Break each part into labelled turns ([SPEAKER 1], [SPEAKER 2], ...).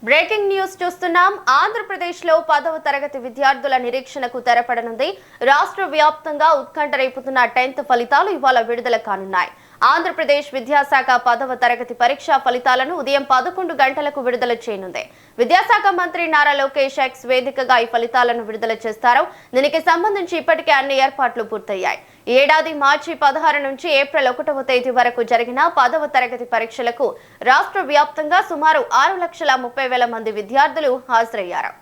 [SPEAKER 1] Breaking news చూస్తున్నాం. ఆంధ్రప్రదేశ్లో 10వ తరగతి విద్యార్థుల నిరీక్షణకు తెరపడనుంది. రాష్ట్ర వ్యాప్తంగా ఉత్కంఠ రేపుతున్న 10th ఫలితాలు ఇవాళ విడుదల కానున్నాయి. ఆంధ్రప్రదేశ్ విద్యాశాఖ 10వ తరగతి పరీక్షా ఫలితాలను ఉదయం 11 గంటలకు విడుదల చేయనుంది. విద్యాశాఖ మంత్రి నారా లోకేష్ ఎక్స్ వేదికగా ఈ ఫలితాలను విడుదల చేస్తారు. దీనికి సంబంధించి ఇప్పటికే అన్ని ఏర్పాట్లు పూర్తయ్యాయి. ఏడాది మార్చి 16 నుంచి ఏప్రిల్ 1వ తేదీ వరకు జరిగిన 10వ తరగతి పరీక్షలకు రాష్ట్ర వ్యాప్తంగా సుమారు 6,30,000 మంది విద్యార్థులు హాజరయ్యారు.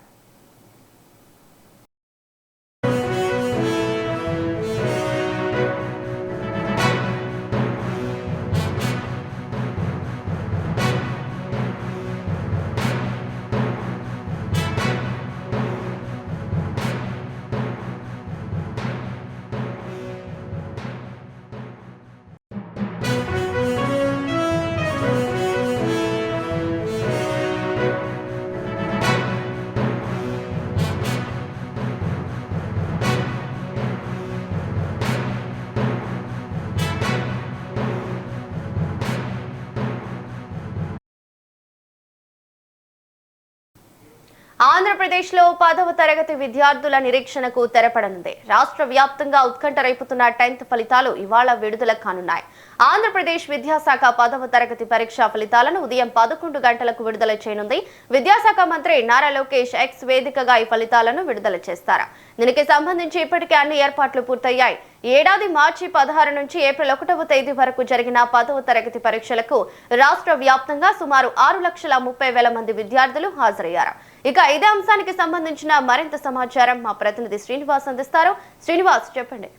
[SPEAKER 1] ఆంధ్రప్రదేశ్లో 10వ తరగతి విద్యార్థుల నిరీక్షణకు తెరపడనుంది. రాష్ట్ర వ్యాప్తంగా ఉత్కంఠ రేపుతున్న 10th ఫలితాలు ఇవాళ విడుదల కానున్నాయి. ఆంధ్రప్రదేశ్ విద్యాశాఖ 10వ తరగతి పరీక్షా ఫలితాలను ఉదయం 11 గంటలకు విడుదల చేయనుంది. విద్యాశాఖ మంత్రి నారా లోకేష్ ఎక్స్ వేదికగా ఈ ఫలితాలను విడుదల చేస్తారు. దీనికి సంబంధించి ఇప్పటికే అన్ని ఏర్పాట్లు పూర్తయ్యాయి. ఏడాది మార్చి 16 నుంచి ఏప్రిల్ 1వ తేదీ వరకు జరిగిన 10వ తరగతి పరీక్షలకు రాష్ట్ర వ్యాప్తంగా సుమారు 6,30,000 మంది విద్యార్థులు హాజరయ్యారు. ఇక ఇదే అంశానికి సంబంధించిన మరింత సమాచారం మా ప్రతినిధి శ్రీనివాస్ అందిస్తారు. శ్రీనివాస్, చెప్పండి.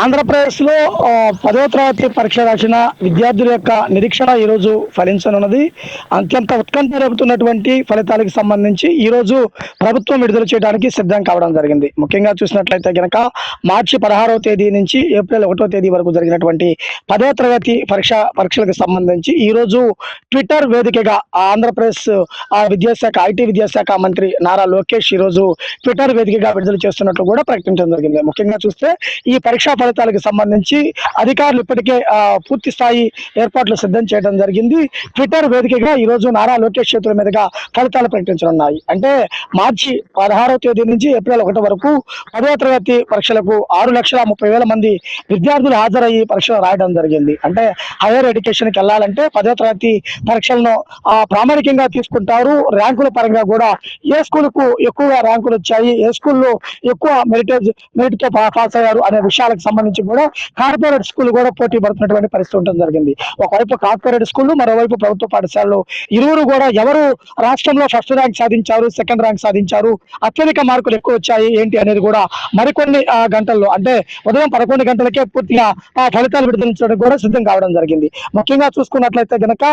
[SPEAKER 2] ఆంధ్రప్రదేశ్ లో 10వ తరగతి పరీక్ష రాసిన విద్యార్థుల యొక్క నిరీక్షణ ఈ రోజు ఫలించనున్నది. అత్యంత ఉత్కంఠ రేపుతున్నటువంటి ఫలితాలకు సంబంధించి ఈ రోజు ప్రభుత్వం విడుదల చేయడానికి సిద్ధం కావడం జరిగింది. ముఖ్యంగా చూసినట్లయితే గనక మార్చి 16వ తేదీ నుంచి ఏప్రిల్ 1వ తేదీ వరకు జరిగినటువంటి 10వ తరగతి పరీక్షలకు సంబంధించి ఈ రోజు ట్విట్టర్ వేదికగా ఆంధ్రప్రదేశ్ విద్యాశాఖ ఐటీ విద్యాశాఖ మంత్రి నారా లోకేష్ ఈ రోజు ట్విట్టర్ వేదికగా విడుదల చేస్తున్నట్లు కూడా ప్రకటించడం జరిగింది. ముఖ్యంగా చూస్తే ఈ పరీక్షా ఫలితాలకు సంబంధించి అధికారులు ఇప్పటికే పూర్తి స్థాయి ఏర్పాట్లు సిద్ధం చేయడం జరిగింది. ట్విట్టర్ వేదికగా ఈ రోజు నారా లోకేష్ చేతుల మీదుగా ఫలితాలు ప్రకటించనున్నాయి. అంటే మార్చి 16వ తేదీ నుంచి ఏప్రిల్ 1 వరకు 10వ తరగతి పరీక్షలకు 6,30,000 మంది విద్యార్థులు హాజరయ్యి పరీక్షలు రాయడం జరిగింది. అంటే హైయర్ ఎడ్యుకేషన్కి వెళ్ళాలంటే 10వ తరగతి పరీక్షలను ప్రామాణికంగా తీసుకుంటారు. ర్యాంకుల పరంగా కూడా ఏ స్కూల్కు ఎక్కువగా ర్యాంకులు వచ్చాయి, ఏ స్కూల్లో ఎక్కువ మెరిట్తో పాస్ అయ్యారు అనే విషయాలకు సంబంధించి కూడా కార్పొరేట్ స్కూల్ కూడా పోటీ పడుతున్నటువంటి పరిస్థితి ఉండడం జరిగింది. ఒకవైపు కార్పొరేట్ స్కూళ్లు, మరోవైపు ప్రభుత్వ పాఠశాలలు ఇరువురు కూడా ఎవరు రాష్ట్రంలో ఫస్ట్ ర్యాంక్ సాధించారు, సెకండ్ ర్యాంక్ సాధించారు, అత్యధిక మార్కులు ఎక్కువ వచ్చాయి ఏంటి అనేది కూడా మరికొన్ని గంటల్లో అంటే ఉదయం 11 గంటలకే పూర్తిగా ఫలితాలు విడుదలించడానికి కూడా సిద్ధం కావడం జరిగింది. ముఖ్యంగా చూసుకున్నట్లయితే గనక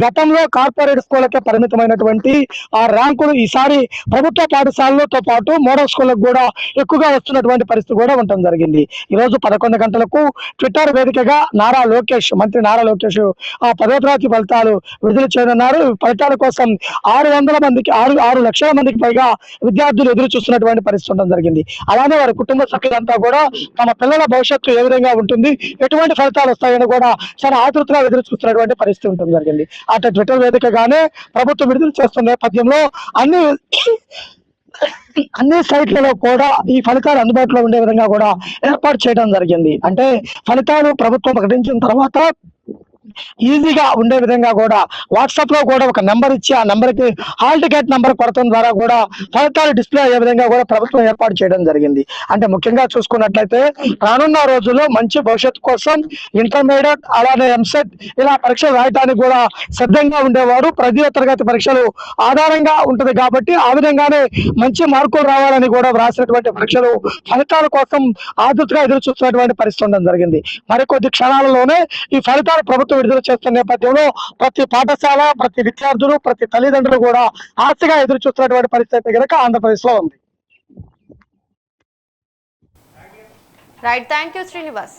[SPEAKER 2] గతంలో కార్పొరేట్ స్కూళ్ళకే పరిమితమైనటువంటి ఆ ర్యాంకులు ఈసారి ప్రభుత్వ పాఠశాలలతో పాటు మోడల్ స్కూళ్ళకు కూడా ఎక్కువగా వస్తున్నటువంటి పరిస్థితి కూడా ఉండటం జరిగింది. ఈ రోజు 11 గంటలకు ట్విట్టర్ వేదికగా మంత్రి నారా లోకేష్ 10వ తరగతి ఫలితాలు విడుదల చేయనున్నారు. ఫలితాల కోసం 6 లక్షల మందికి పైగా విద్యార్థులు ఎదురు చూస్తున్నటువంటి పరిస్థితి ఉండడం జరిగింది. అలానే వారి కుటుంబ సభ్యులంతా కూడా తమ పిల్లల భవిష్యత్తు ఏ విధంగా ఉంటుంది, ఎటువంటి ఫలితాలు వస్తాయని కూడా చాలా ఆతృతగా ఎదురు చూస్తున్నటువంటి పరిస్థితి ఉండడం జరిగింది. అటు ట్విట్టర్ వేదికగానే ప్రభుత్వం విడుదల చేస్తున్న నేపథ్యంలో అన్ని సైట్లలో కూడా ఈ ఫలితాలు అందుబాటులో ఉండే విధంగా కూడా ఏర్పాటు చేయడం జరిగింది. అంటే ఫలితాలు ప్రభుత్వం ప్రకటించిన తర్వాత ఈజీగా ఉండే విధంగా కూడా వాట్సాప్ లో కూడా ఒక నెంబర్ ఇచ్చి ఆ నెంబర్కి హాల్ టికెట్ నెంబర్ కొడతం ద్వారా కూడా ఫలితాలు డిస్ప్లే అయ్యే విధంగా కూడా ప్రభుత్వం ఏర్పాటు చేయడం జరిగింది. అంటే ముఖ్యంగా చూసుకున్నట్లయితే రానున్న రోజుల్లో మంచి భవిష్యత్తు కోసం ఇంటర్మీడియట్ అలానే ఎంసెట్ ఇలా పరీక్షలు రాయడానికి కూడా సిద్ధంగా ఉండేవారు. 10వ తరగతి పరీక్షలు ఆధారంగా ఉంటుంది కాబట్టి ఆ విధంగానే మంచి మార్కులు రావాలని కూడా వ్రాసినటువంటి పరీక్షలు ఫలితాల కోసం ఆతృతగా ఎదురు చూస్తున్నటువంటి పరిస్థితి ఉండడం జరిగింది. మరికొద్ది క్షణాలలోనే ఈ ఫలితాలు ప్రభుత్వం విడుదల చేస్తున్న నేపథ్యంలో ప్రతి పాఠశాల, ప్రతి విద్యార్థులు, ప్రతి తల్లిదండ్రులు కూడా ఆశగా ఎదురు చూస్తున్నటువంటి పరిస్థితి కనుక ఆంధ్రప్రదేశ్ లో ఉంది.
[SPEAKER 1] Right, thank you Srinivas.